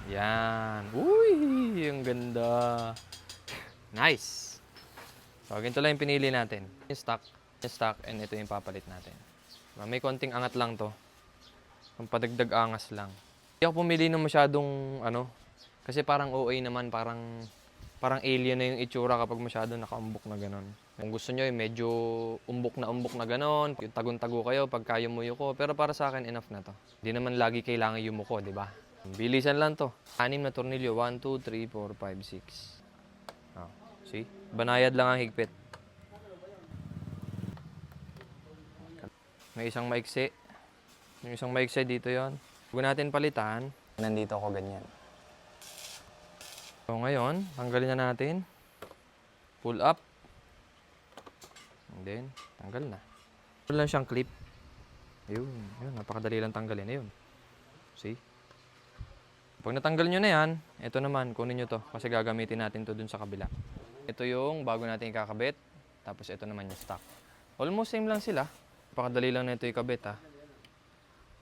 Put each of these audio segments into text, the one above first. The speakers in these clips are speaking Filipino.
Yan. Uy, ang ganda. Nice. So, ganito lang yung pinili natin. Yung stock, and ito yung papalit natin. May konting angat lang to. Ang padagdag angas lang. Hindi ako pumili ng masyadong, kasi parang OA naman, parang alien na yung itsura kapag masyado nakaumbok na ganon. Kung gusto nyo, medyo umbok na ganon, yung tagun-tago kayo pagka yumuyuko. Pero para sa akin, enough na to. Hindi naman lagi kailangan yumuko, di ba? Bilisan lang to. 6 na tornilyo. 1, 2, 3, 4, 5, 6. Oh, see? Banayad lang ang higpit. May isang maiksi. Yung isang maiksi dito yon. Huwag natin palitan. Nandito ako ganyan. So ngayon, tanggalin na natin. Pull up. And then, tanggal na. Pull lang siyang clip. Ayun, napakadali lang tanggalin. Ayun. See? Pag natanggal nyo na yan, ito naman, kunin nyo to. Kasi gagamitin natin to dun sa kabila. Ito yung bago natin ikakabit. Tapos ito naman yung stock. Almost same lang sila. Napakadali lang na ito ikabit, ha.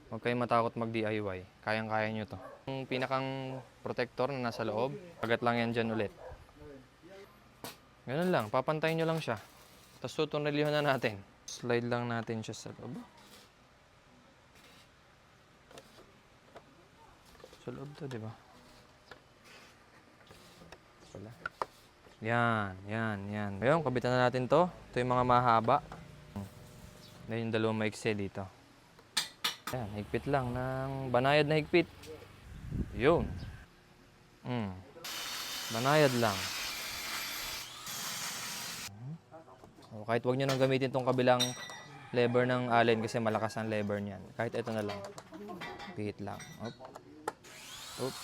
Huwag kayong matakot mag-DIY. Kayang-kaya nyo to. Yung pinakang protector na nasa loob, kagat lang yan dyan ulit. Ganun lang, papantayin nyo lang siya. Tapos tutunilyohan na natin. Slide lang natin siya sa loob. Sa loob to, di ba? Wala. Yan. Ngayon, kabitan na natin to. Ito yung mga mahaba. Yan yung dalawang maiksi dito. Yan, higpit lang ng banayad na higpit. Yun. Banayad lang. O, kahit wag nyo nang gamitin tong kabilang lever ng allen kasi malakas ang lever niyan. Kahit ito na lang. Pihit lang. Op. Op.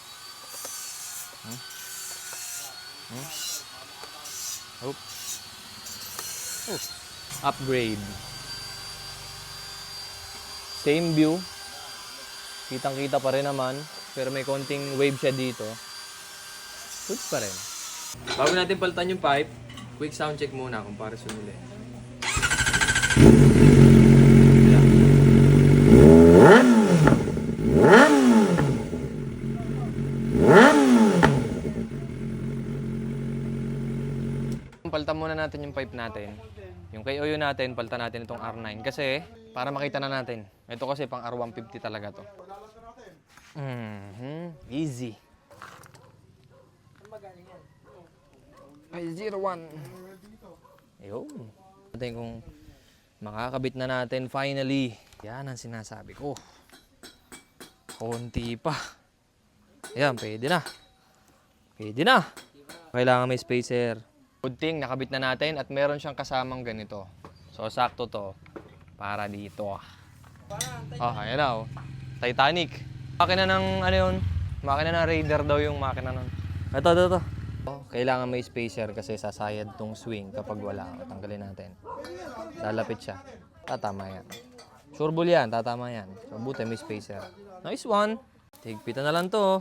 Op. Op. Upgrade. Same view. Kitang-kita pa rin naman. Pero may konting wave siya dito. Good pa rin. Bago natin palitan yung pipe, quick sound check muna kung para sumuli. Palitan muna natin yung pipe natin. Yung kay Oyo natin, palitan natin itong R9. Kasi, para makita na natin. Ito kasi pang R150 talaga to. Easy. 501. Ayun. Natin kung makakabit na natin finally. Yan ang sinasabi ko. Konti pa. Ayan, pwede na. Pwede na. Kailangan may spacer. Good thing, nakabit na natin at meron siyang kasamang ganito. So, sakto to. Para dito. Ayan na, oh. Titanic. Makina ng, makina ng Raider daw yung makina nun. Ito. Kailangan may spacer kasi sasayad tong swing kapag wala. Tanggalin natin. Lalapit siya. Tatama yan. Sureball yan, tatama yan. So, buti may spacer. Nice one. Higpitan na lang to.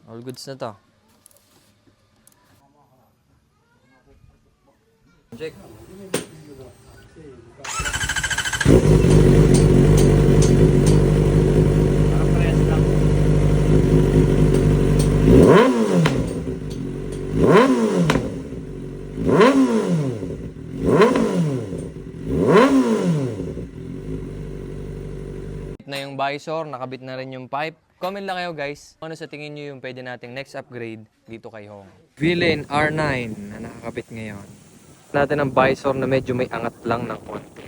All goods na to. Check. Na yung visor, nakabit na rin yung pipe. Comment lang kayo guys, ano sa tingin nyo yung pwede nating next upgrade dito kay Hong. Villain R9 na nakakabit ngayon. Natin ang visor na medyo may angat lang ng konti.